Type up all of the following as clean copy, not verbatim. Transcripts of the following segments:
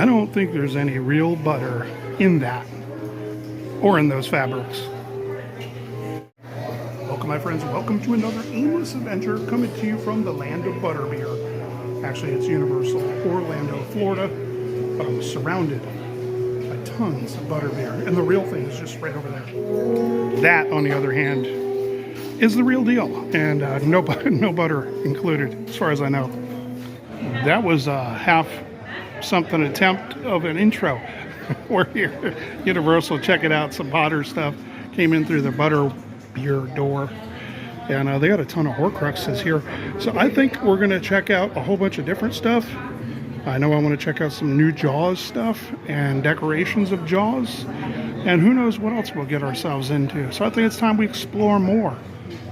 I don't think there's any real butter in that or in those fabrics. Welcome, my friends. Welcome to another aimless adventure coming to you from the land of butterbeer. Actually, it's Universal Orlando, Florida, but I'm surrounded by tons of butterbeer, and the real thing is just right over there. That, on the other hand, is the real deal, and no butter included, as far as I know. That was a half-something attempt of an intro. We're here at Universal, check it out, some Potter stuff. Came in through the butterbeer door, and they got a ton of Horcruxes here. So I think we're going to check out a whole bunch of different stuff. I know I want to check out some new Jaws stuff and decorations of Jaws, and who knows what else we'll get ourselves into. So I think it's time we explore more,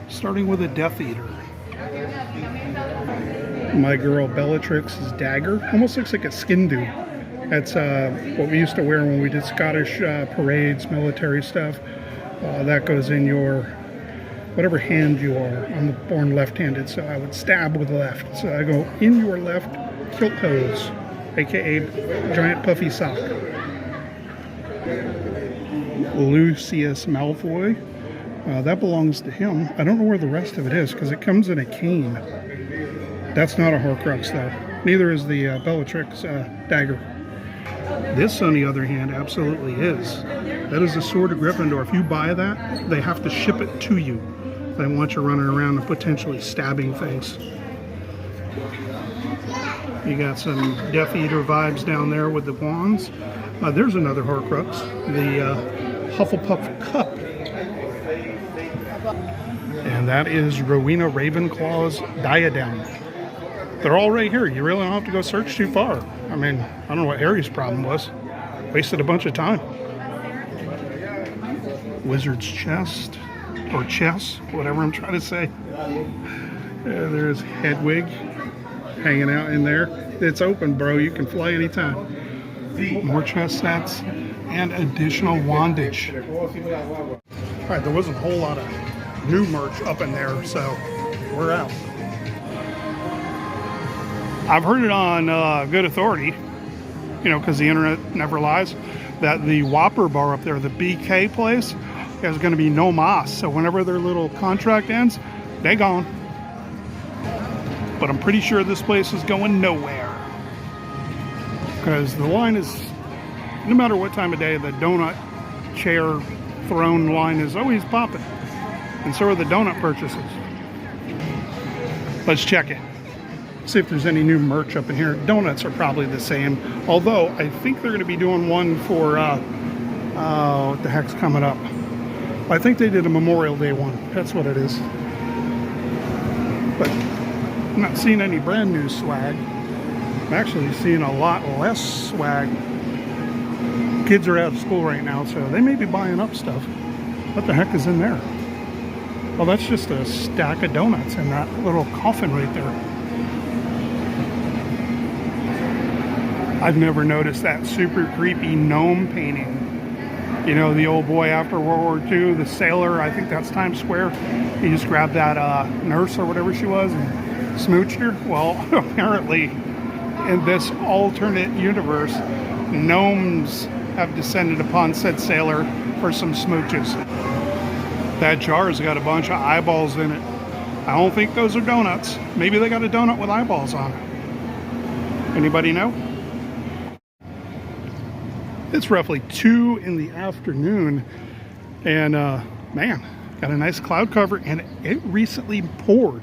starting with a Death Eater. My girl Bellatrix's dagger almost looks like a skin dude. That's what we used to wear when we did Scottish parades, military stuff. That goes in your, whatever hand you are. I'm born left-handed, so I would stab with the left. So I go in your left kilt hose, aka giant puffy sock. Lucius Malfoy. That belongs to him. I don't know where the rest of it is because it comes in a cane. That's not a Horcrux though. Neither is the Bellatrix dagger. This, on the other hand, absolutely is. That is the Sword of Gryffindor. If you buy that, they have to ship it to you. They want you running around and potentially stabbing things. You got some Death Eater vibes down there with the wands. There's another Horcrux, the Hufflepuff Cup. And that is Rowena Ravenclaw's diadem. They're all right here. You really don't have to go search too far. I mean, I don't know what Harry's problem was. Wasted a bunch of time. Wizard's chest, or chess, whatever I'm trying to say. There's Hedwig hanging out in there. It's open, bro. You can fly anytime. More chess sets and additional wandage. All right, there wasn't a whole lot of new merch up in there, so we're out. I've heard it on good authority, you know, because the internet never lies, that the Whopper bar up there, the BK place, is going to be no mas. So whenever their little contract ends, they gone. But I'm pretty sure this place is going nowhere. Because the line is, no matter what time of day, the donut chair throne line is always popping. And so are the donut purchases. Let's check it. See if there's any new merch up in here. Donuts are probably the same. Although, I think they're going to be doing one for, what the heck's coming up? I think they did a Memorial Day one. That's what it is. But I'm not seeing any brand new swag. I'm actually seeing a lot less swag. Kids are out of school right now, so they may be buying up stuff. What the heck is in there? Well, that's just a stack of donuts in that little coffin right there. I've never noticed that super creepy gnome painting. You know, the old boy after World War II, the sailor, I think that's Times Square. He just grabbed that nurse or whatever she was and smooched her. Well, apparently in this alternate universe, gnomes have descended upon said sailor for some smooches. That jar's got a bunch of eyeballs in it. I don't think those are donuts. Maybe they got a donut with eyeballs on it. Anybody know? It's roughly 2 in the afternoon, and man, got a nice cloud cover, and it recently poured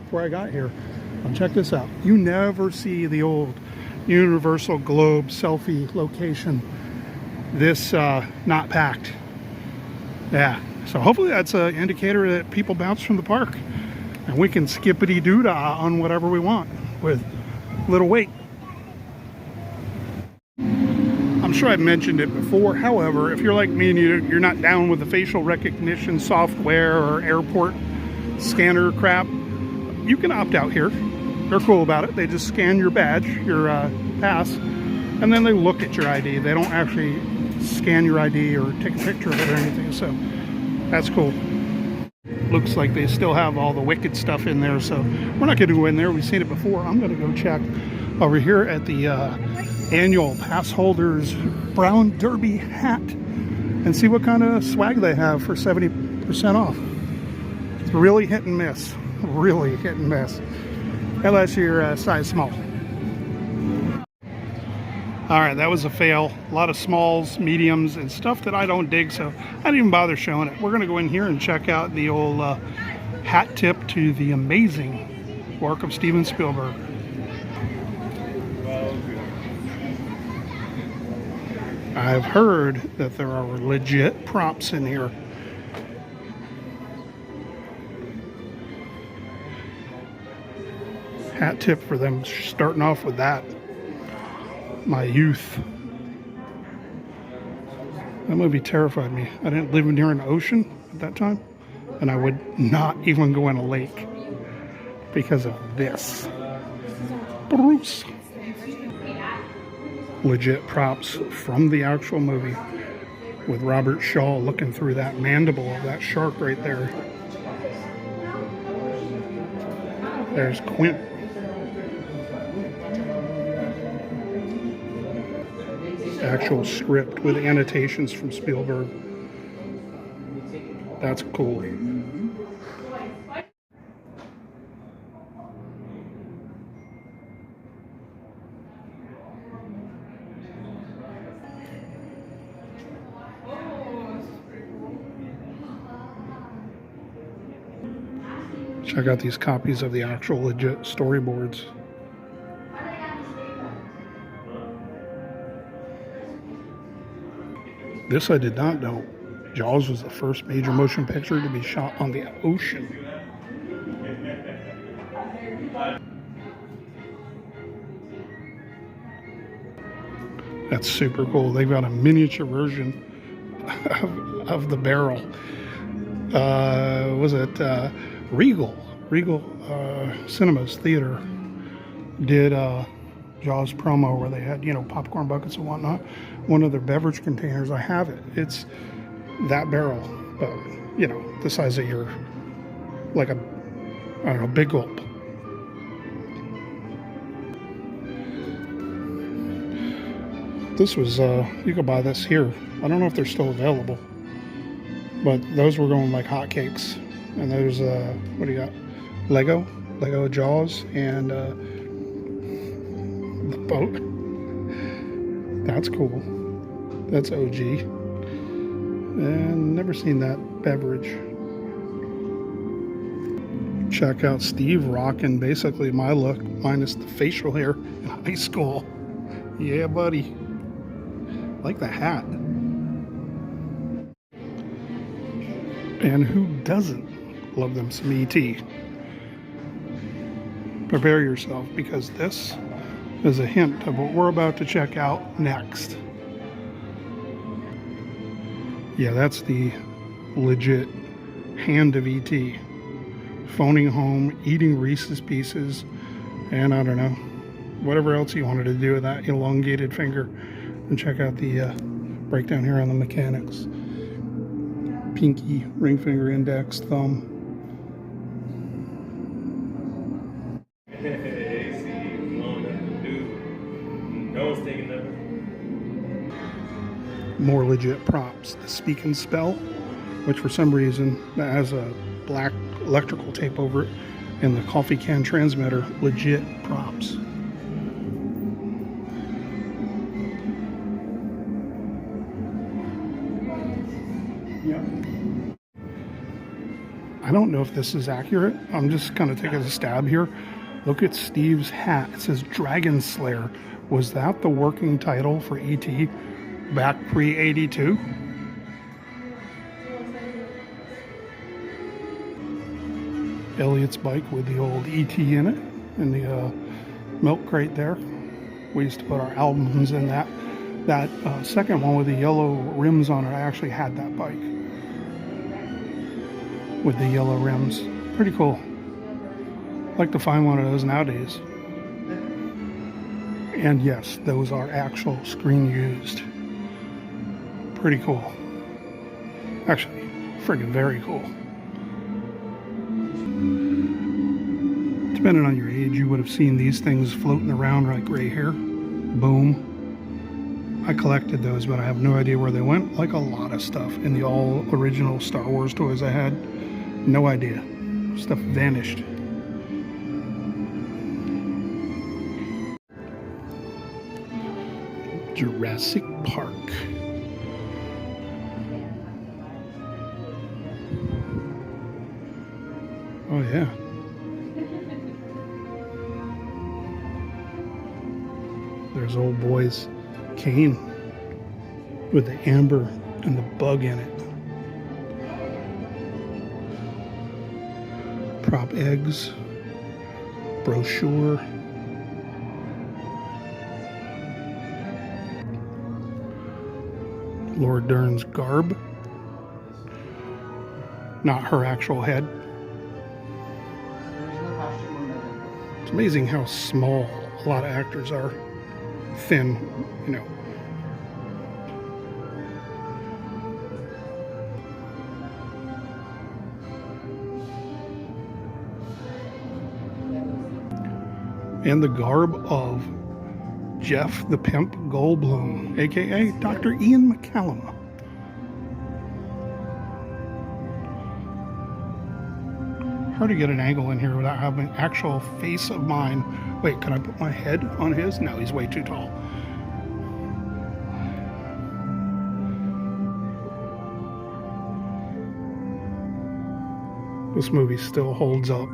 before I got here. Now check this out. You never see the old Universal Globe selfie location this not packed. Yeah, so hopefully that's an indicator that people bounce from the park, and we can skippity-doo-dah on whatever we want with little weight. I'm sure I've mentioned it before. However, if you're like me and you're not down with the facial recognition software or airport scanner crap, you can opt out here. They're cool about it. They just scan your badge, your pass, and then they look at your ID. They don't actually scan your ID or take a picture of it or anything, so that's cool. Looks like they still have all the Wicked stuff in there, so we're not going to go in there. We've seen it before. I'm going to go check over here at the annual pass holders Brown Derby hat and see what kind of swag they have for 70% off. It's really hit and miss. Really hit and miss. Unless you're size small. Alright, that was a fail. A lot of smalls, mediums, and stuff that I don't dig, so I didn't even bother showing it. We're going to go in here and check out the old hat tip to the amazing work of Steven Spielberg. I've heard that there are legit props in here. Hat tip for them starting off with that. My youth. That movie terrified me. I didn't live near an ocean at that time, and I would not even go in a lake because of this. Bruce. Legit props from the actual movie with Robert Shaw looking through that mandible of that shark right there. There's Quint. Actual script with annotations from Spielberg. That's cool. Check out these copies of the actual legit storyboards. This I did not know. Jaws was the first major motion picture to be shot on the ocean. That's super cool. They've got a miniature version of the barrel. Was it Regal Cinemas Theater did Jaws promo where they had, popcorn buckets and whatnot. One of their beverage containers, I have it. It's that barrel, but the size of your, like a, I don't know, Big Gulp. This was, you could buy this here. I don't know if they're still available, but those were going like hotcakes. And there's, what do you got? Lego Jaws, and the boat. That's cool. That's OG. And never seen that beverage. Check out Steve rocking basically my look minus the facial hair in high school. Yeah, buddy. Like the hat. And who doesn't love them some E.T.? Prepare yourself, because this is a hint of what we're about to check out next. Yeah, that's the legit hand of E.T. Phoning home, eating Reese's Pieces, and I don't know, whatever else he wanted to do with that elongated finger. And check out the breakdown here on the mechanics. Pinky, ring finger, index, thumb. More legit props. The Speak and Spell, which for some reason has a black electrical tape over it, and the coffee can transmitter. Legit props. I don't know if this is accurate. I'm just kind of taking a stab here. Look at Steve's hat. It says Dragon Slayer. Was that the working title for E.T. back pre-82? Elliot's bike with the old E.T. in it, and the milk crate there. We used to put our albums in that. That second one with the yellow rims on it, I actually had that bike with the yellow rims. Pretty cool. I'd like to find one of those nowadays. And yes, those are actual screen used. Pretty cool. Actually, friggin' very cool. Depending on your age, you would have seen these things floating around like gray hair. Boom. I collected those, but I have no idea where they went. Like a lot of stuff in the all original Star Wars toys I had. No idea. Stuff vanished. Jurassic Park. Oh yeah. There's old boy's cane with the amber and the bug in it. Prop eggs, brochure. Laura Dern's garb. Not her actual head. It's amazing how small a lot of actors are. Thin, you know. And the garb of Jeff the Pimp Goldblum, aka Dr. Ian McCallum. Hard to get an angle in here without having an actual face of mine. Wait, can I put my head on his? No, he's way too tall. This movie still holds up.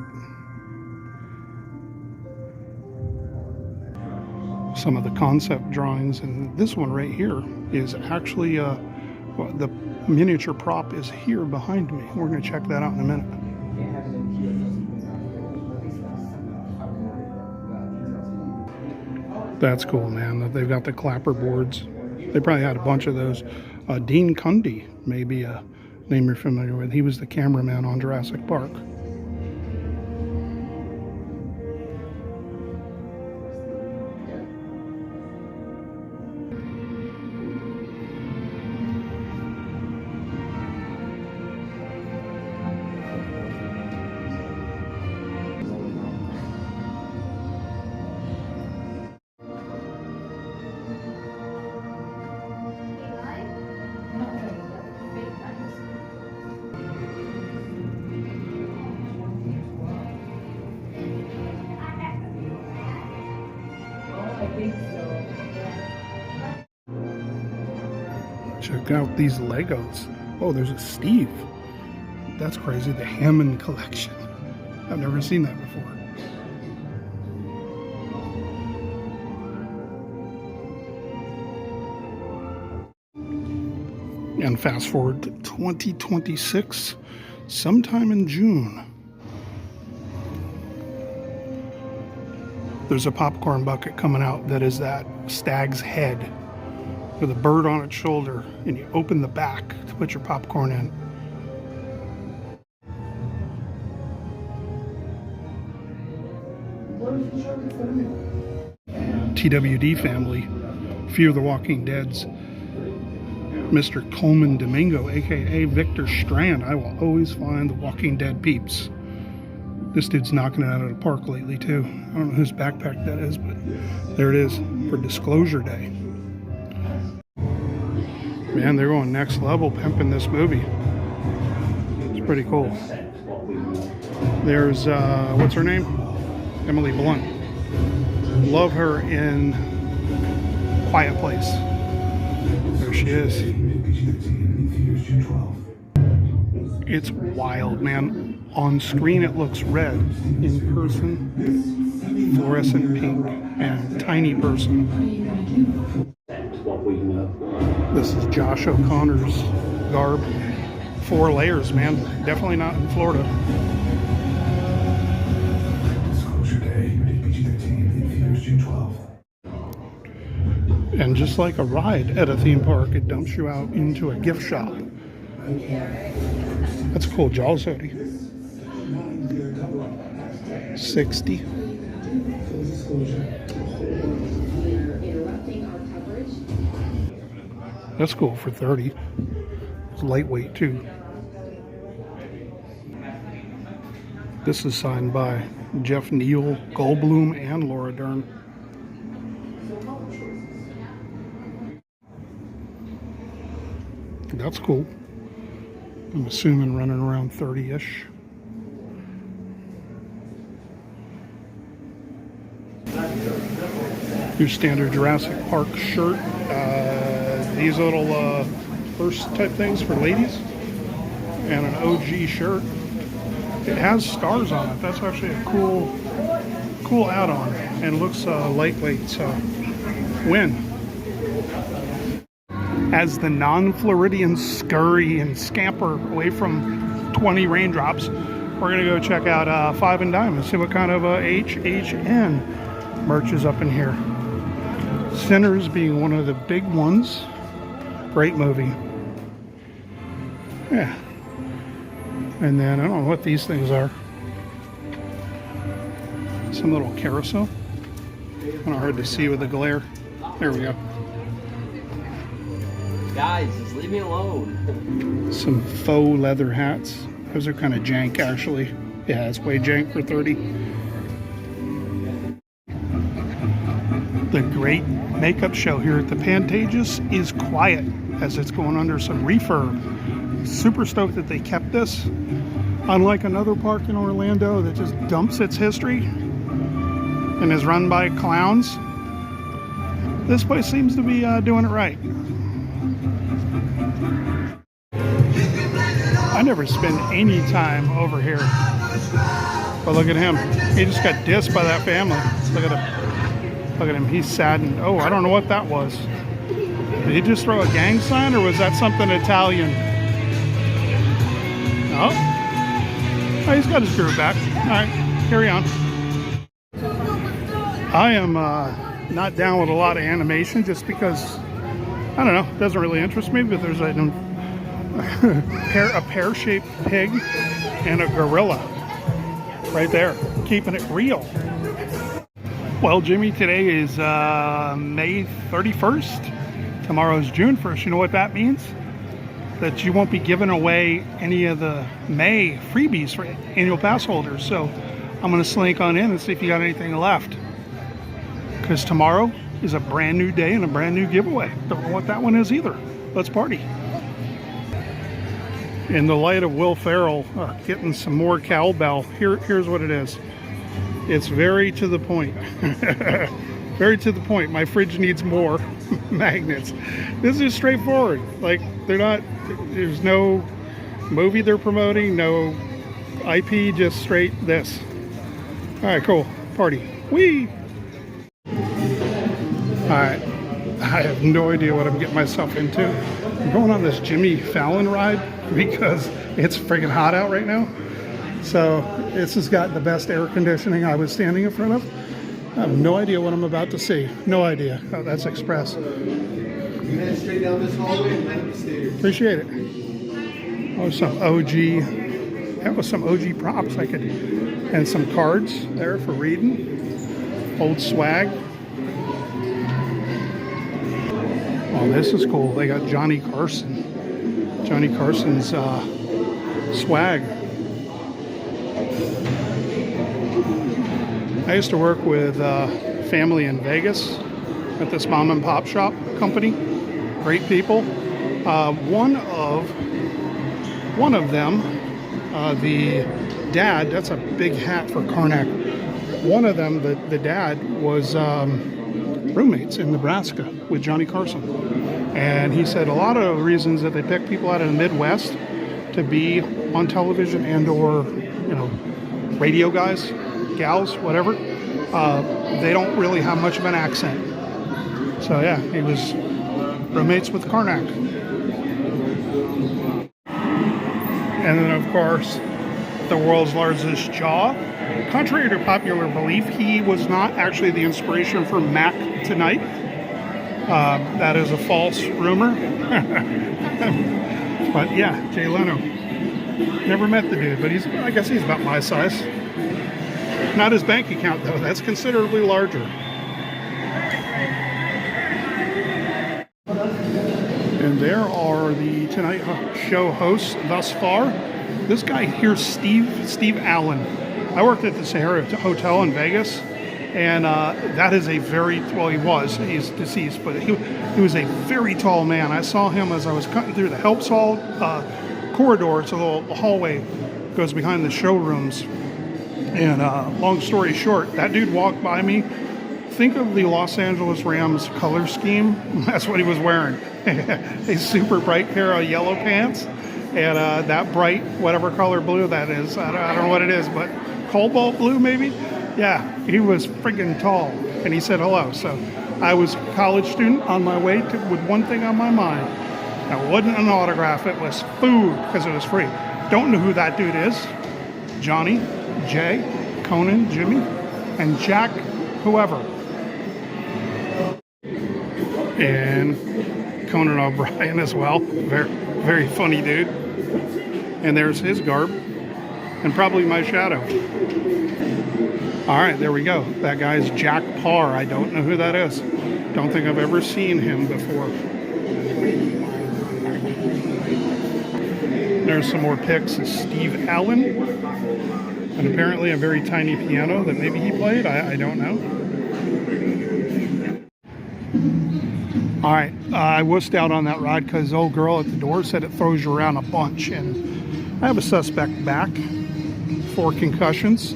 Some of the concept drawings, and this one right here is actually well, the miniature prop is here behind me. We're going to check that out in a minute. That's cool, man, that they've got the clapper boards. They probably had a bunch of those. Dean Cundy, maybe a name you're familiar with. He was the cameraman on Jurassic Park. Check out these Legos. Oh, there's a Steve. That's crazy. The Hammond collection. I've never seen that before. And fast forward to 2026, sometime in June. There's a popcorn bucket coming out that is that stag's head with a bird on its shoulder, and you open the back to put your popcorn in. TWD family, Fear of the Walking Dead's Mr. Coleman Domingo, aka Victor Strand. I will always find the Walking Dead peeps. This dude's knocking it out of the park lately too. I don't know whose backpack that is, but there it is for Disclosure Day. Man, they're going next level pimping this movie. It's pretty cool. There's, what's her name? Emily Blunt. Love her in Quiet Place. There she is. It's wild, man. On screen it looks red. In person, fluorescent pink and tiny person. This is Josh O'Connor's garb. 4 layers, man. Definitely not in Florida. And just like a ride at a theme park, it dumps you out into a gift shop. That's a cool Jaws hoodie. 60. That's cool for 30. It's lightweight too. This is signed by Jeff Neal, Goldblum, and Laura Dern. That's cool. I'm assuming running around 30-ish. Your standard Jurassic Park shirt. These little purse type things for ladies. And an OG shirt. It has stars on it. That's actually a cool add-on. And it looks lightweight, so win. As the non-Floridians scurry and scamper away from 20 raindrops, we're gonna go check out Five and Dime and see what kind of HHN merch is up in here. Sinners being one of the big ones. Great movie. Yeah. And then I don't know what these things are. Some little carousel. Kind of hard to see with the glare. There we go. Guys, just leave me alone. Some faux leather hats. Those are kind of jank, actually. Yeah, it's way jank for 30. The great makeup show here at the Pantages is quiet as it's going under some refurb. Super stoked that they kept this. Unlike another park in Orlando that just dumps its history and is run by clowns, this place seems to be doing it right. I never spend any time over here. But look at him. He just got dissed by that family. Look at him. Look at him. He's saddened. Oh, I don't know what that was. Did he just throw a gang sign, or was that something Italian? Oh. Oh, he's got his groove back. All right, carry on. I am not down with a lot of animation just because, I don't know, it doesn't really interest me, but there's a pear-shaped pig and a gorilla right there, keeping it real. Well, Jimmy, today is May 31st. Tomorrow's June 1st. You know what that means? That you won't be giving away any of the May freebies for annual pass holders. So I'm going to slink on in and see if you got anything left. Because tomorrow is a brand new day and a brand new giveaway. Don't know what that one is either. Let's party. In the light of Will Ferrell getting some more cowbell, here's what it is. It's very to the point. Very to the point. My fridge needs more magnets. This is straightforward. Like, there's no movie they're promoting, no IP, just straight this. All right, cool. Party. Whee! All right. I have no idea what I'm getting myself into. I'm going on this Jimmy Fallon ride because it's friggin' hot out right now. So this has got the best air conditioning I was standing in front of. I have no idea what I'm about to see. No idea. Oh, that's Express. Head straight down this hallway and down the stairs. Appreciate it. Oh, some OG. That was some OG props I could, and some cards there for reading. Old swag. Oh, this is cool. They got Johnny Carson. Johnny Carson's swag. I used to work with family in Vegas at this mom and pop shop company. Great people. One of them, the dad, that's a big hat for Karnak. One of them, the dad, was roommates in Nebraska with Johnny Carson. And he said a lot of reasons that they pick people out of the Midwest to be on television and or, you know, radio guys, gals, whatever, they don't really have much of an accent. So yeah, he was roommates with Karnak. And then of course, the world's largest jaw. Contrary to popular belief, he was not actually the inspiration for Mac Tonight. That is a false rumor. But yeah, Jay Leno. Never met the dude, but I guess he's about my size. Not his bank account though, that's considerably larger. And there are the Tonight Show hosts thus far. This guy here, Steve Allen. I worked at the Sahara Hotel in Vegas, And that is a very, well, he's deceased, but he was a very tall man. I saw him as I was cutting through the Helps Hall corridor. It's a little hallway, goes behind the showrooms. And long story short, that dude walked by me. Think of the Los Angeles Rams color scheme. That's what he was wearing. A super bright pair of yellow pants and that bright, whatever color blue that is. I don't know what it is, but cobalt blue maybe? Yeah, he was friggin' tall. And he said hello. So I was a college student on my way with one thing on my mind. That wasn't an autograph, it was food because it was free. Don't know who that dude is. Johnny, Jay, Conan, Jimmy, and Jack, whoever. And Conan O'Brien as well. Very, very funny dude. And there's his garb. And probably my shadow. All right, there we go. That guy's Jack Parr. I don't know who that is. Don't think I've ever seen him before. There's some more pics of Steve Allen. And apparently a very tiny piano that maybe he played. I don't know. All right, I wussed out on that ride because the old girl at the door said it throws you around a bunch. And I have a suspect back, 4 concussions.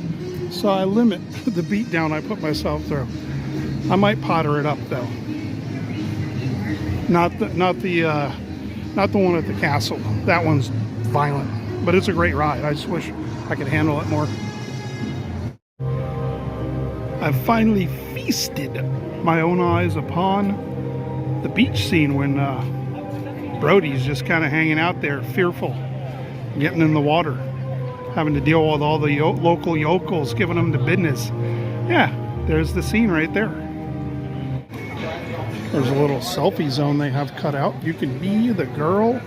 So I limit the beat down I put myself through. I might potter it up though. Not the one at the castle. That one's violent, but it's a great ride. I just wish I could handle it more. I've finally feasted my own eyes upon the beach scene when Brody's just kind of hanging out there, fearful, getting in the water, having to deal with all the local yokels giving them the business. Yeah, there's the scene right there. There's a little selfie zone they have cut out. You can be the girl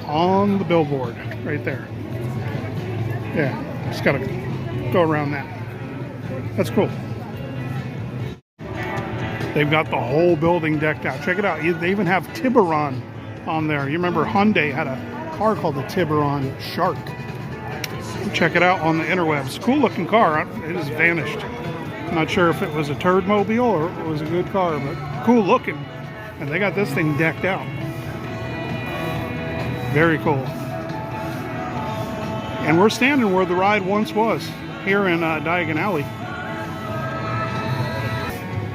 on the billboard right there. Yeah, just gotta go around that. That's cool. They've got the whole building decked out. Check it out. They even have Tiburon on there. You remember Hyundai had a car called the Tiburon Shark. Check it out on the interwebs. Cool looking car. It has vanished. I'm not sure if it was a turd mobile or it was a good car, but cool looking. And they got this thing decked out. Very cool. And we're standing where the ride once was, here in Diagon Alley.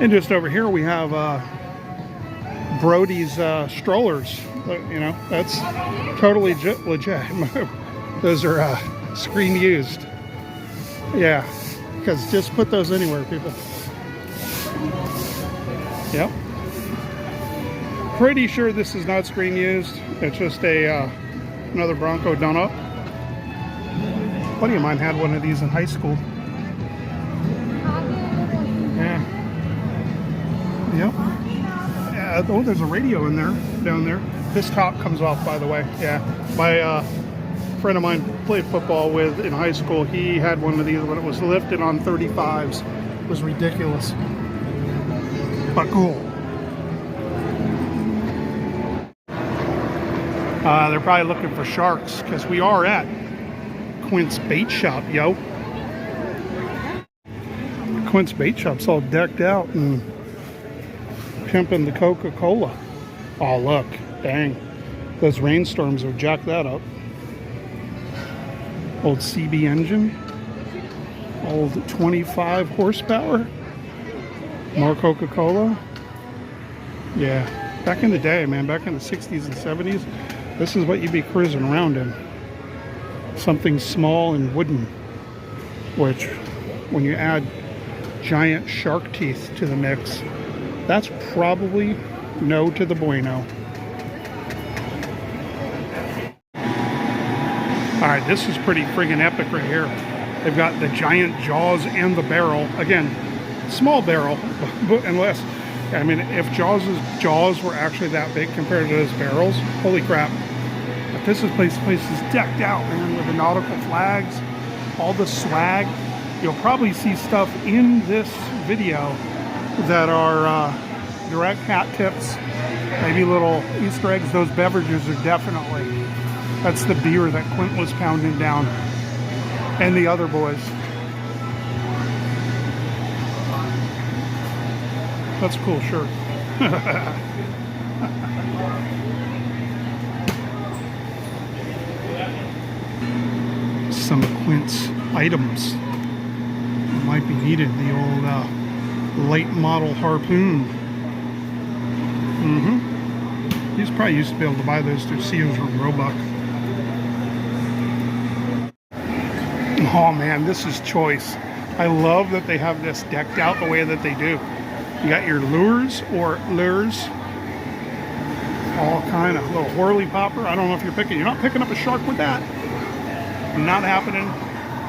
And just over here we have Brody's strollers. You know, that's totally legit. Those are screen used. Yeah, because just put those anywhere, people. Yep. Pretty sure this is not screen used. It's just a another Bronco done up. A buddy of mine had one of these in high school. Yeah. Yep. Yeah. Oh, there's a radio in there, down there. This top comes off, by the way. Yeah. My friend of mine played football with in high school. He had one of these when it was lifted on 35s. It was ridiculous, but cool. They're probably looking for sharks because we are at Quint's Bait Shop, yo. Quint's Bait Shop's all decked out and pimping the Coca-Cola. Oh, look, dang. Those rainstorms have jacked that up. Old CB engine. Old 25 horsepower. More Coca-Cola. Yeah, back in the day, man, back in the 60s and 70s, this is what you'd be cruising around in. Something small and wooden, which when you add giant shark teeth to the mix, that's probably no to the bueno. Alright, this is pretty friggin' epic right here. They've got the giant jaws and the barrel. Again, small barrel, but unless, I mean, if jaws were actually that big compared to those barrels, holy crap. But this place is decked out, man, with the nautical flags, all the swag. You'll probably see stuff in this video that are direct hat tips, maybe little Easter eggs. Those beverages are definitely, that's the beer that Quint was pounding down, and the other boys. That's a cool shirt. Some of Quint's items that might be needed. The old late model harpoon. He's probably used to be able to buy those through Sears or Roebuck. Oh man, this is choice. I love that they have this decked out the way that they do. You got your lures, all kind of little whirly popper. I don't know if you're not picking up a shark with that. Not happening.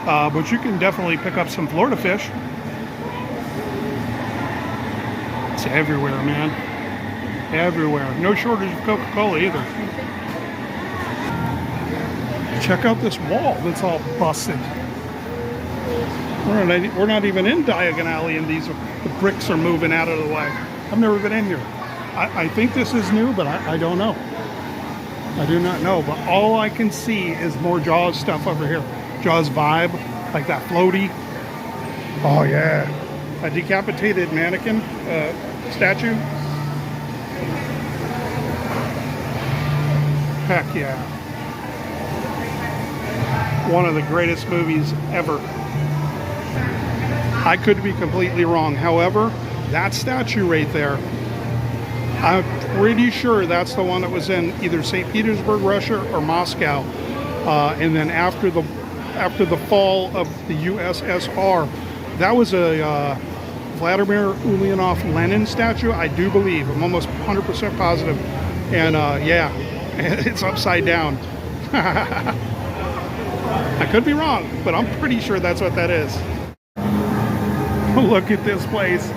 But you can definitely pick up some Florida fish. It's everywhere, man. Everywhere. No shortage of Coca-Cola either. Check out this wall that's all busted. We're not even in Diagon Alley, and the bricks are moving out of the way. I've never been in here. I think this is new, but I don't know. I do not know, but all I can see is more Jaws stuff over here. Jaws vibe, like that floaty. Oh yeah, a decapitated mannequin statue. Heck yeah. One of the greatest movies ever. I could be completely wrong. However, that statue right there, I'm pretty sure that's the one that was in either St. Petersburg, Russia, or Moscow. And then after the fall of the USSR, that was a Vladimir Ulyanov Lenin statue, I do believe. I'm almost 100% positive. And yeah, it's upside down. I could be wrong, but I'm pretty sure that's what that is. Look at this place.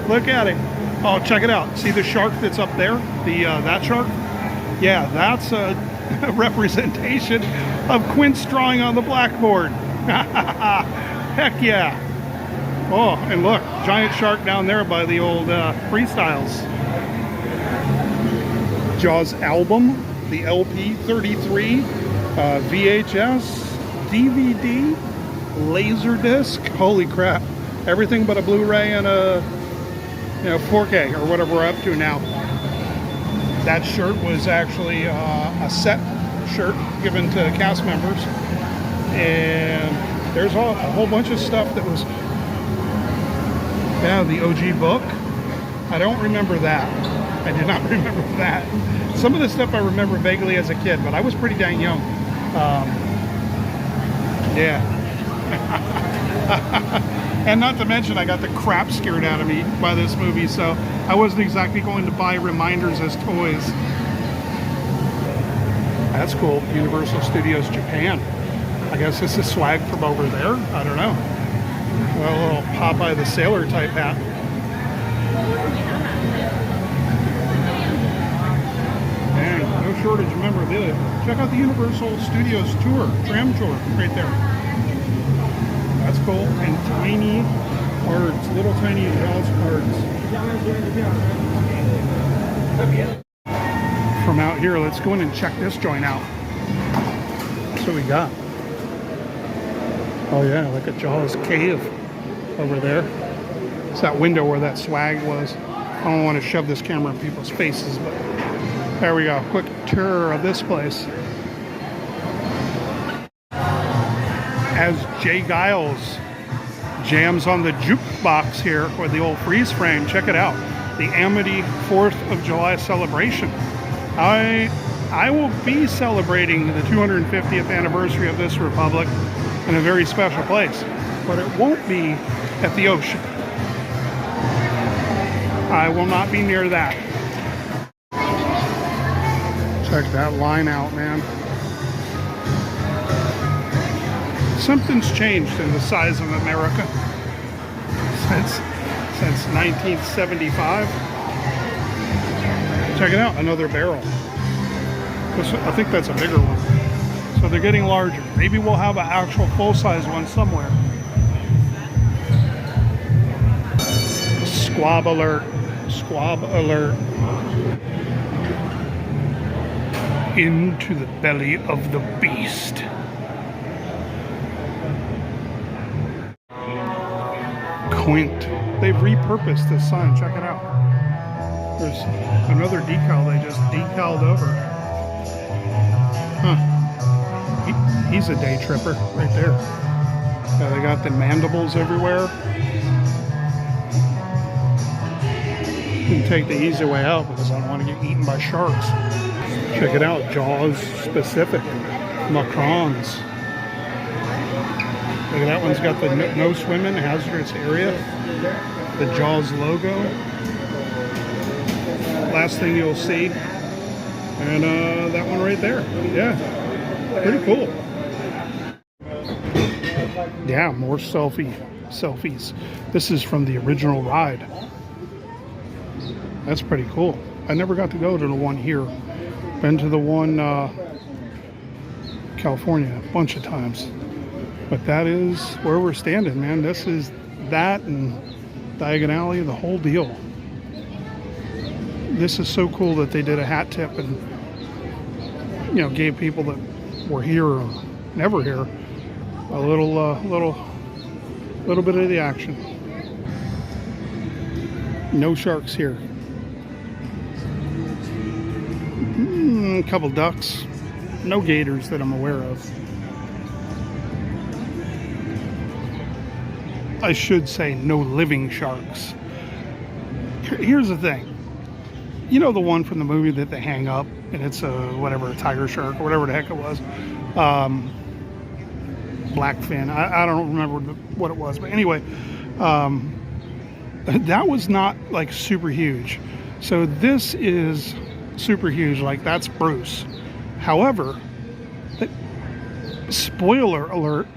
Look at it. Oh, check it out. See the shark that's up there? That shark? Yeah, that's a representation of Quint's drawing on the blackboard. Heck yeah. Oh, and look, giant shark down there by the old freestyles. Jaws album, the LP 33, VHS, DVD, Laserdisc. Holy crap. Everything but a Blu-ray and a 4K or whatever we're up to now. That shirt was actually a set shirt given to cast members, and there's a whole bunch of stuff that was, yeah, the OG book. I don't remember that. I did not remember that. Some of the stuff I remember vaguely as a kid, but I was pretty dang young. Yeah. And not to mention, I got the crap scared out of me by this movie, so I wasn't exactly going to buy reminders as toys. That's cool. Universal Studios Japan. I guess this is swag from over there. I don't know. Well, a little Popeye the Sailor type hat. Dang, no shortage of memorabilia. Check out the Universal Studios tour, tram tour, right there. That's cool. And tiny cards, little tiny Jaws cards. From out here, let's go in and check this joint out. That's what we got. Oh yeah, like a Jaws cave over there. It's that window where that swag was. I don't want to shove this camera in people's faces, but there we go. Quick tour of this place. As Jay Giles jams on the jukebox here with the old freeze frame. Check it out. The Amity 4th of July celebration. I will be celebrating the 250th anniversary of this republic in a very special place, but it won't be at the ocean. I will not be near that. Check that line out, man. Something's changed in the size of America since 1975. Check it out, another barrel. I think that's a bigger one. So they're getting larger. Maybe we'll have an actual full-size one somewhere. Squab alert. Squab alert. Into the belly of the beast. Quint. They've repurposed this sign. Check it out. There's another decal they just decaled over. Huh. He's a day tripper right there. Yeah, they got the mandibles everywhere. Can take the easy way out because I don't want to get eaten by sharks. Check it out, Jaws specific Macrons. Look at that one's got the no swimming hazardous area, the Jaws logo. Last thing you'll see, and that one right there. Yeah, pretty cool. Yeah, more selfies. This is from the original ride. That's pretty cool. I never got to go to the one here. Been to the one California a bunch of times. But that is where we're standing, man. This is that and Diagon Alley, the whole deal. This is so cool that they did a hat tip and, you know, gave people that were here or never here a little bit of the action. No sharks here. A couple ducks. No gators that I'm aware of. I should say no living sharks. Here's the thing. You know the one from the movie that they hang up and it's a tiger shark or whatever the heck it was. Blackfin. I don't remember what it was, but anyway, that was not like super huge. So this is super huge, like that's Bruce. However, spoiler alert,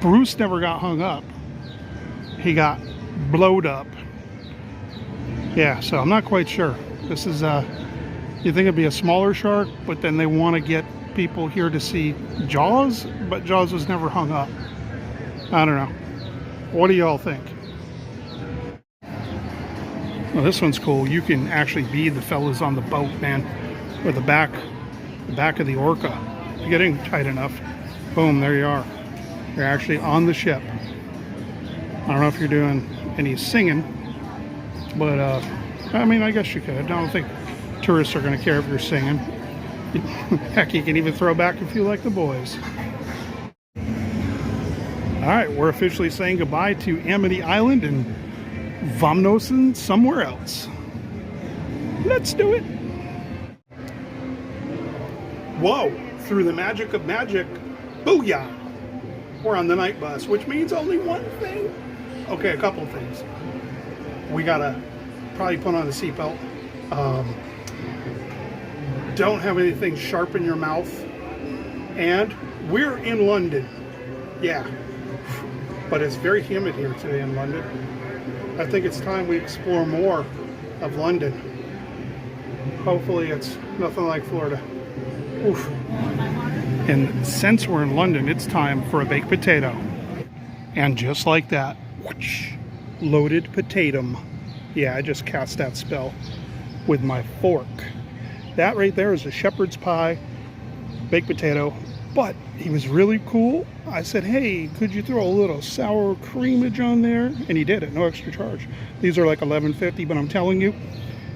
Bruce never got hung up. He got blowed up. Yeah, so I'm not quite sure. This is, you think it'd be a smaller shark, but then they want to get people here to see Jaws, but Jaws was never hung up. I don't know. What do y'all think? Well, this one's cool. You can actually be the fellas on the boat, man, or the back of the Orca. You get in tight enough, boom, there you are. You're actually on the ship. I don't know if you're doing any singing, but I mean, I guess you could. I don't think tourists are going to care if you're singing. Heck, you can even throw back if you like the boys. All right, we're officially saying goodbye to Amity Island and Vamnosen somewhere else. Let's do it. Whoa, through the magic of magic, booyah. We're on the night bus, which means only one thing. Okay, a couple of things. We gotta probably put on a seatbelt. Don't have anything sharp in your mouth. And we're in London. Yeah. But it's very humid here today in London. I think it's time we explore more of London. Hopefully it's nothing like Florida. Oof. And since we're in London, it's time for a baked potato. And just like that, whoosh, loaded potatum. Yeah, I just cast that spell with my fork. That right there is a shepherd's pie, baked potato. But he was really cool. I said, hey, could you throw a little sour creamage on there? And he did it, no extra charge. These are like $11.50, but I'm telling you,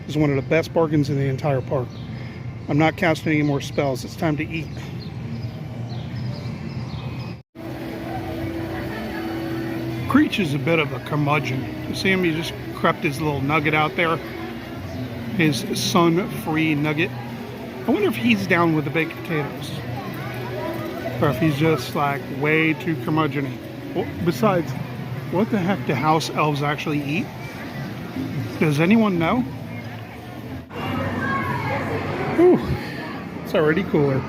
this is one of the best bargains in the entire park. I'm not casting any more spells. It's time to eat. Creech is a bit of a curmudgeon. You see him? He just crept his little nugget out there. His sun-free nugget. I wonder if he's down with the baked potatoes. Or if he's just like way too curmudgeon-y. Well, besides, what the heck do house elves actually eat? Does anyone know? Whew, it's already cooler.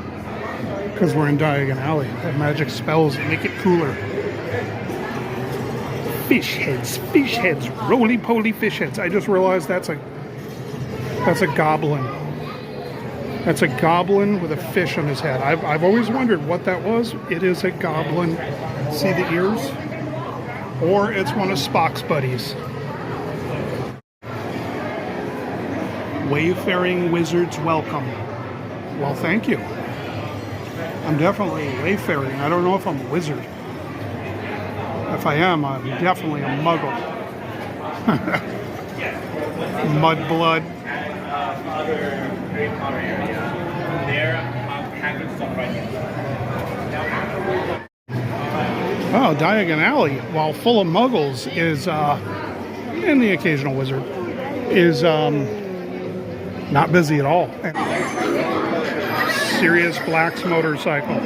Because we're in Diagon Alley. That magic spells make it cooler. Fish heads, roly-poly fish heads. I just realized that's a goblin. That's a goblin with a fish on his head. I've always wondered what that was. It is a goblin. See the ears? Or it's one of Spock's buddies. Wayfaring wizards welcome. Well, thank you. I'm definitely wayfaring. I don't know if I'm a wizard. If I am, I'm definitely a muggle. Mudblood. Other Harry Potter area. There, having stuff right here. Oh, Diagon Alley, while full of muggles, is, and the occasional wizard, is not busy at all. Sirius Black's motorcycle.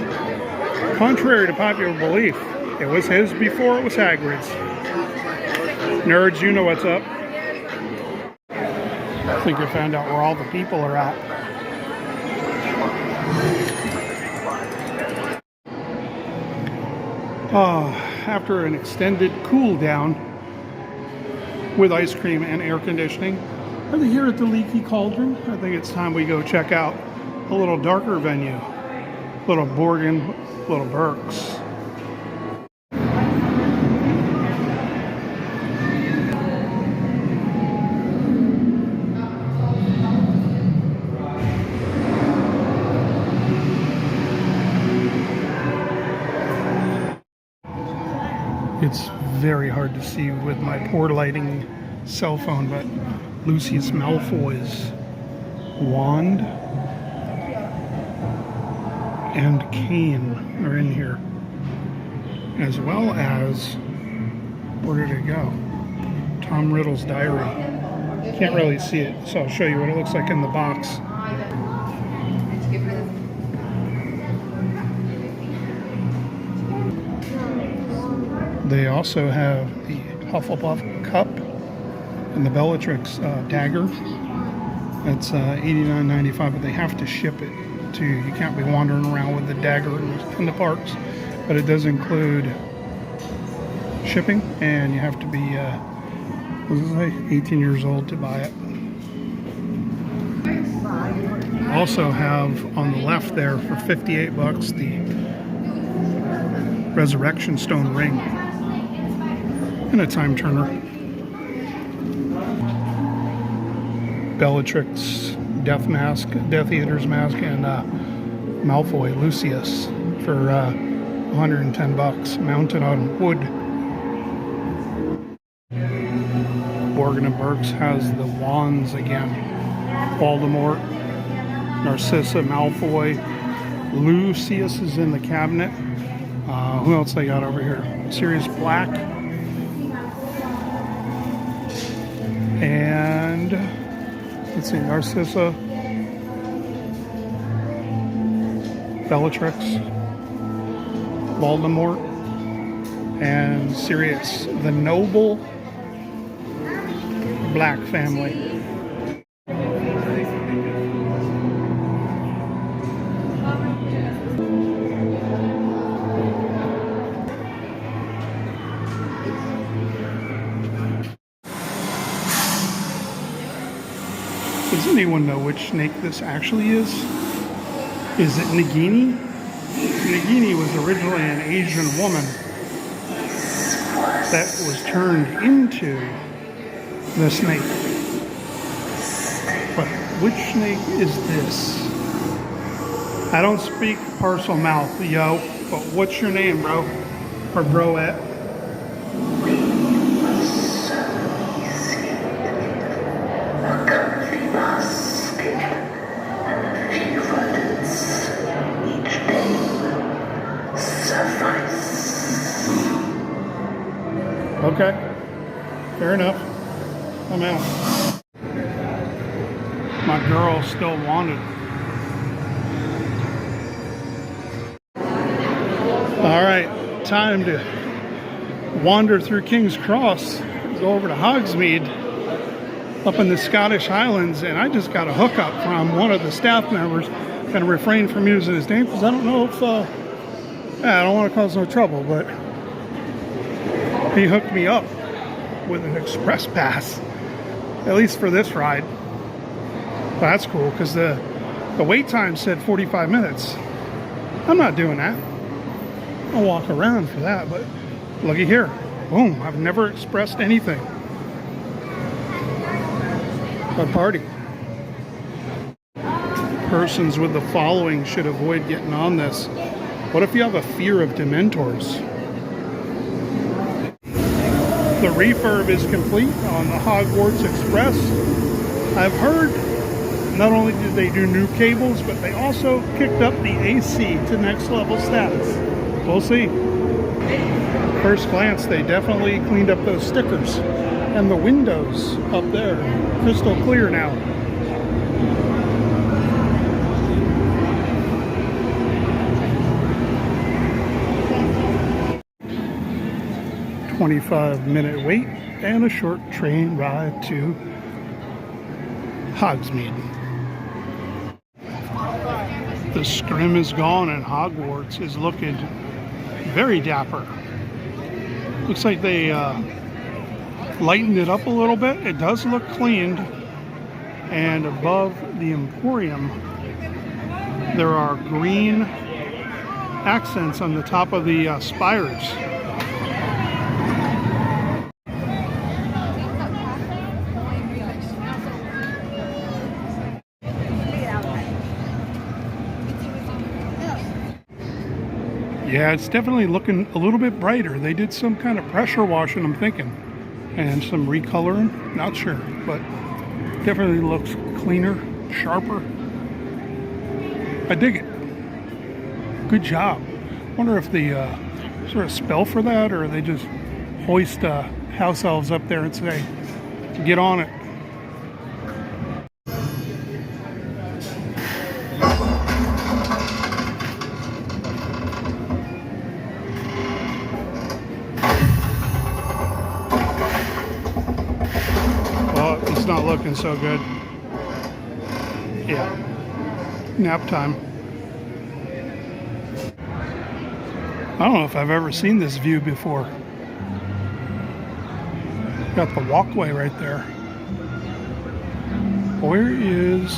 Contrary to popular belief, it was his before it was Hagrid's. Nerds, you know what's up. I think I found out where all the people are at. After an extended cool down with ice cream and air conditioning, are they here at the Leaky Cauldron? I think it's time we go check out a little darker venue. Little Borgin, Little Burks. It's very hard to see with my poor lighting cell phone, but Lucius Malfoy's wand and cane are in here, as well as, where did it go? Tom Riddle's diary. Can't really see it, so I'll show you what it looks like in the box. They also have the Hufflepuff cup and the Bellatrix dagger. That's $89.95, but they have to ship it to you. You can't be wandering around with the dagger in the parks. But it does include shipping, and you have to be 18 years old to buy it. Also have on the left there for 58 bucks the Resurrection Stone ring and a time turner. Bellatrix Death Mask, Death Eater's Mask, and Malfoy Lucius for 110 bucks, mounted on wood. Borgin and Burks has the wands again. Voldemort, Narcissa, Malfoy, Lucius is in the cabinet. Who else they got over here? Sirius Black. And let's see, Narcissa, Bellatrix, Voldemort, and Sirius, the noble Black family. Does anyone know which snake this actually is? Is it Nagini? Nagini was originally an Asian woman that was turned into the snake. But which snake is this? I don't speak parcel mouth, yo, but what's your name, bro? Or broette? Okay, fair enough. I'm out. My girl still wanted. All right, time to wander through King's Cross, go over to Hogsmeade up in the Scottish Highlands, and I just got a hookup from one of the staff members. I'm going to refrain from using his name because I don't know if, I don't want to cause no trouble, but he hooked me up with an express pass, at least for this ride. But that's cool because the wait time said 45 minutes. I'm not doing that. I'll walk around for that, but looky here. Boom, I've never expressed anything but party. Persons with the following should avoid getting on this. What if you have a fear of Dementors? The refurb is complete on the Hogwarts Express. I've heard not only did they do new cables, but they also kicked up the AC to next level status. We'll see. First glance, they definitely cleaned up those stickers. And the windows up there, crystal clear now. "25-minute wait and a short train ride to Hogsmeade." The scrim is gone and Hogwarts is looking very dapper. Looks like they lightened it up a little bit. It does look cleaned. And above the Emporium, there are green accents on the top of the spires. Yeah, it's definitely looking a little bit brighter. They did some kind of pressure washing, I'm thinking, and some recoloring. Not sure, but definitely looks cleaner, sharper. I dig it. Good job. Wonder if the sort of spell for that, or they just hoist house elves up there and say, "Get on it." It's not looking so good. Yeah. Nap time. I don't know if I've ever seen this view before. Got the walkway right there. Where is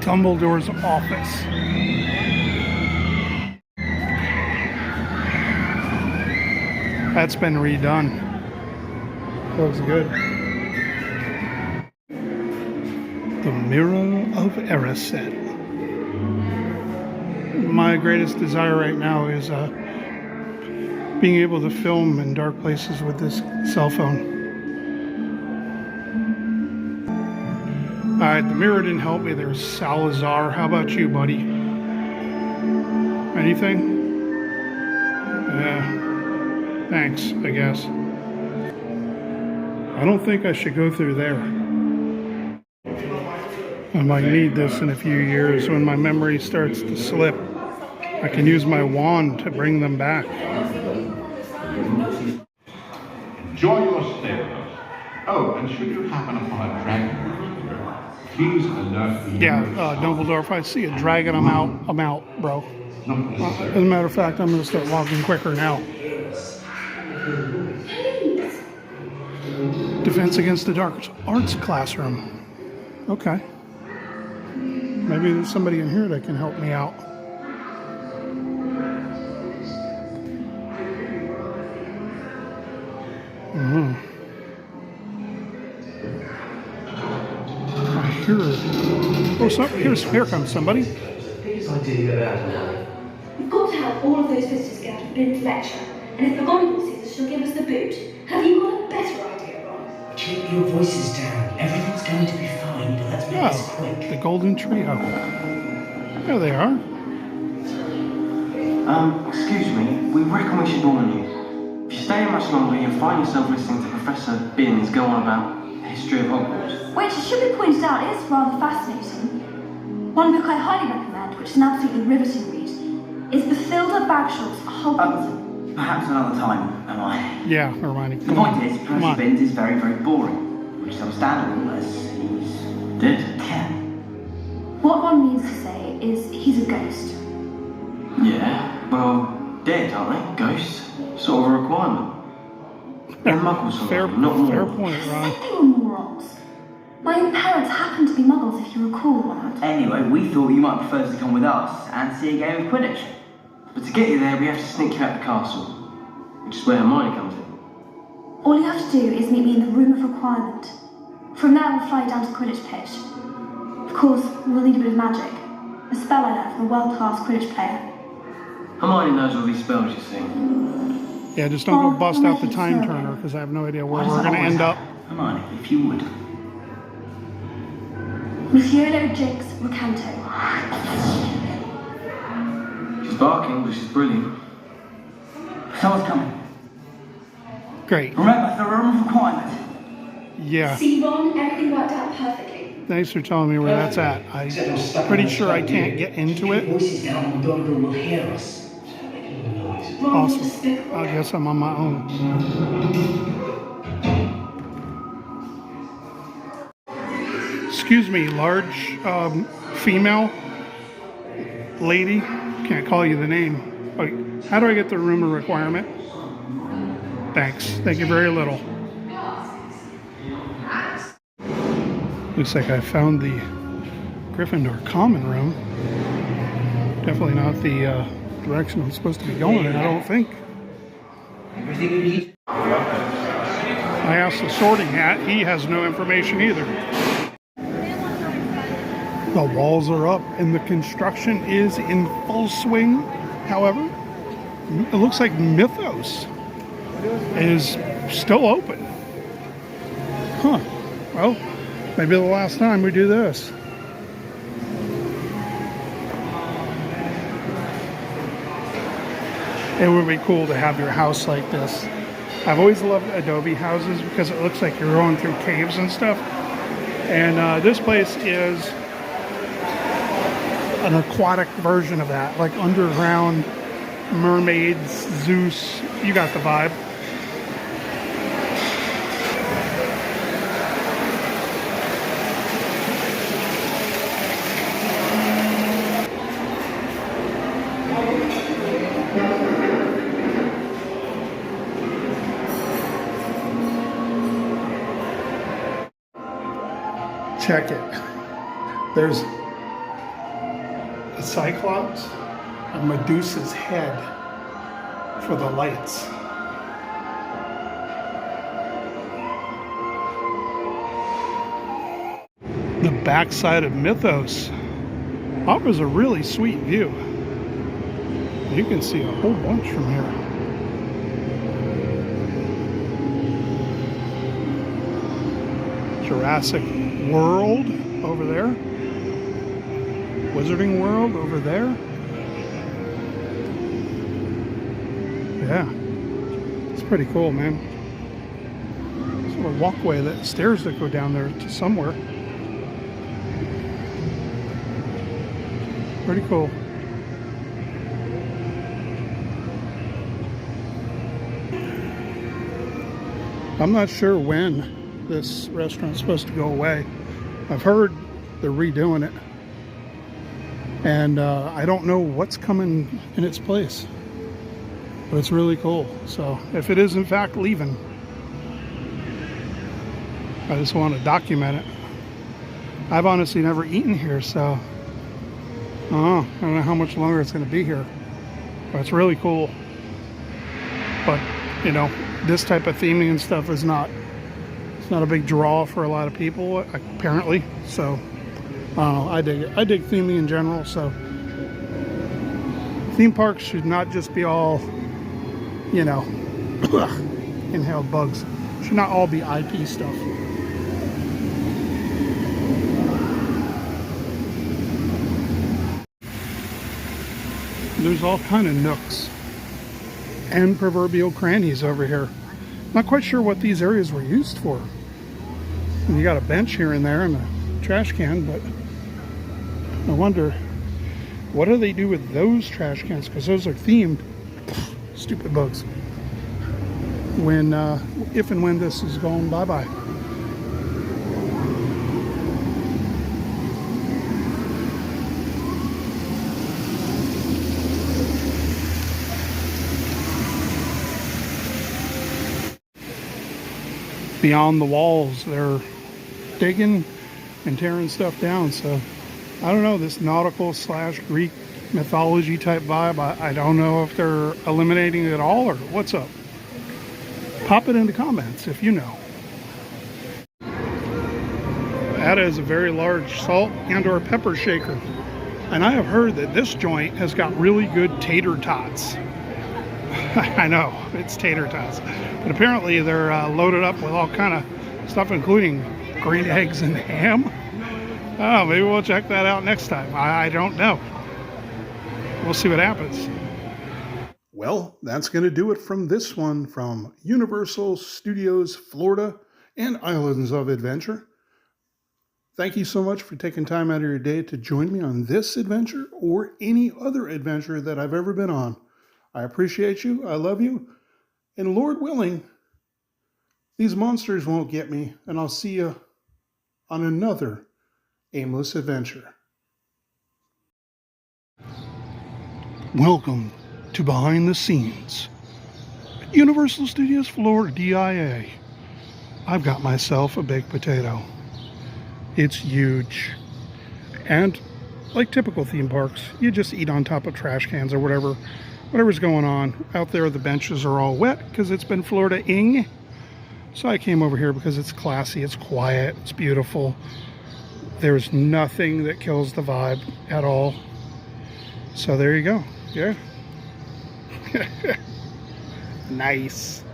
Dumbledore's office? That's been redone. Looks good. The Mirror of Erised. My greatest desire right now is being able to film in dark places with this cell phone. Alright, the mirror didn't help me. There's Salazar. How about you, buddy? Anything? Yeah. Thanks, I guess. I don't think I should go through there. I might need this in a few years when my memory starts to slip. I can use my wand to bring them back. Enjoy your stay with us. Oh, and should you happen upon a dragon, please alert me. Yeah, Dumbledore, if I see a dragon, I'm out, bro. As a matter of fact, I'm going to start walking quicker now. Defense against the Dark Arts classroom. Okay. Maybe there's somebody in here that can help me out. I hear it. Oh, here comes somebody. Biggest idea about now. We've got to have all of those visitors get out of Ben's lecture. And if McGonagall sees us, she'll give us the boot. Have you got a better idea, Ron? Keep your voices down. Everything's going to be fine, but let's make this quick. The Golden Trio. There they are. Excuse me, we reckon we should warn you. If you stay much longer, you'll find yourself listening to Professor Binns go on about the history of Hogwarts. Which, it should be pointed out, is rather fascinating. One book I highly recommend, which is an absolutely riveting read, is Bathilda Bagshaw's Hogwarts. Perhaps another time, am I? Yeah, Hermione. The point is, Professor Binns is very, very boring, which is understandable as he's dead. Yeah. What one means to say is he's a ghost. Yeah, well, dead, aren't they? Ghosts? Sort of a requirement. They're muggles, Fair not more. point, Ron. They were morons. My own parents happened to be muggles, if you recall, Ronald. Anyway, we thought you might prefer to come with us and see a game of Quidditch. But to get you there, we have to sneak you out the castle, which is where Hermione comes in. All you have to do is meet me in the room of requirement. From there, we'll fly down to the Quidditch pitch. Of course, we'll need a bit of magic. A spell I learned from a world-class Quidditch player. Hermione knows all these spells, you see. Yeah, just don't go bust out the time turner, because I have no idea where we're going to end up. Hermione, if you would. Monsieur Jigs Recanto. She's barking, but she's brilliant. Someone's coming. Great. Remember, the room of requirement. Yeah. See, Ron, everything worked out perfectly. Thanks for telling me where that's at. I'm pretty sure I can't get into it. Voices down in the dorm room will hear us. Ron was Awesome. despicable. I guess I'm on my own. Excuse me, large female lady. Can't call you the name. Oh, how do I get the room of requirement? Thanks. Thank you very little. Looks like I found the Gryffindor common room. Definitely not the direction I'm supposed to be going in, I don't think. Everything you need. I asked the sorting hat, he has no information either. The walls are up and the construction is in full swing. However, it looks like Mythos is still open. Huh. Well, maybe the last time we do this. It would be cool to have your house like this. I've always loved adobe houses because it looks like you're going through caves and stuff. And this place is an aquatic version of that, like underground, mermaids, Zeus. You got the vibe. Check it. There's a Cyclops, a Medusa's head for the lights. The backside of Mythos offers a really sweet view. You can see a whole bunch from here. Jurassic World over there. Wizarding World over there. Yeah, it's pretty cool, man. Sort of walkway, that stairs that go down there to somewhere. Pretty cool. I'm not sure when this restaurant's supposed to go away. I've heard they're redoing it. And I don't know what's coming in its place. But it's really cool. So if it is in fact leaving, I just want to document it. I've honestly never eaten here, so I don't know how much longer it's going to be here. But it's really cool. But, you know, this type of theming and stuff is not, it's not a big draw for a lot of people, apparently. So I don't know, I dig it. I dig theming in general, so theme parks should not just be all, you know, inhaled bugs. Should not all be IP stuff. There's all kind of nooks and proverbial crannies over here. Not quite sure what these areas were used for. And you got a bench here and there and a trash can, but I wonder, what do they do with those trash cans? Because those are themed. Stupid bugs. When, if and when this is going bye-bye. Beyond the walls, they're digging and tearing stuff down. So I don't know, this nautical / Greek mythology type vibe, I don't know if they're eliminating it all or what's up. Pop it in the comments if you know. That is a very large salt and or pepper shaker. And I have heard that this joint has got really good tater tots. I know, it's tater tots. But apparently they're loaded up with all kind of stuff, including green eggs and ham. Oh, maybe we'll check that out next time. I don't know. We'll see what happens. Well, that's going to do it from this one from Universal Studios Florida and Islands of Adventure. Thank you so much for taking time out of your day to join me on this adventure or any other adventure that I've ever been on. I appreciate you. I love you. And Lord willing, these monsters won't get me, and I'll see you on another aimless adventure. Welcome to Behind the Scenes at Universal Studios Florida, DIA. I've got myself a baked potato. It's huge. And like typical theme parks, you just eat on top of trash cans or whatever's going on. Out there, the benches are all wet because it's been Florida-ing. So I came over here because it's classy, it's quiet, it's beautiful. There's nothing that kills the vibe at all. So there you go. Yeah. Nice.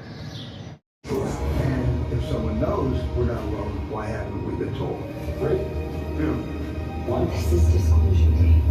And if someone knows we're not alone, why haven't we been told? Right? Yeah. This is disclosure day.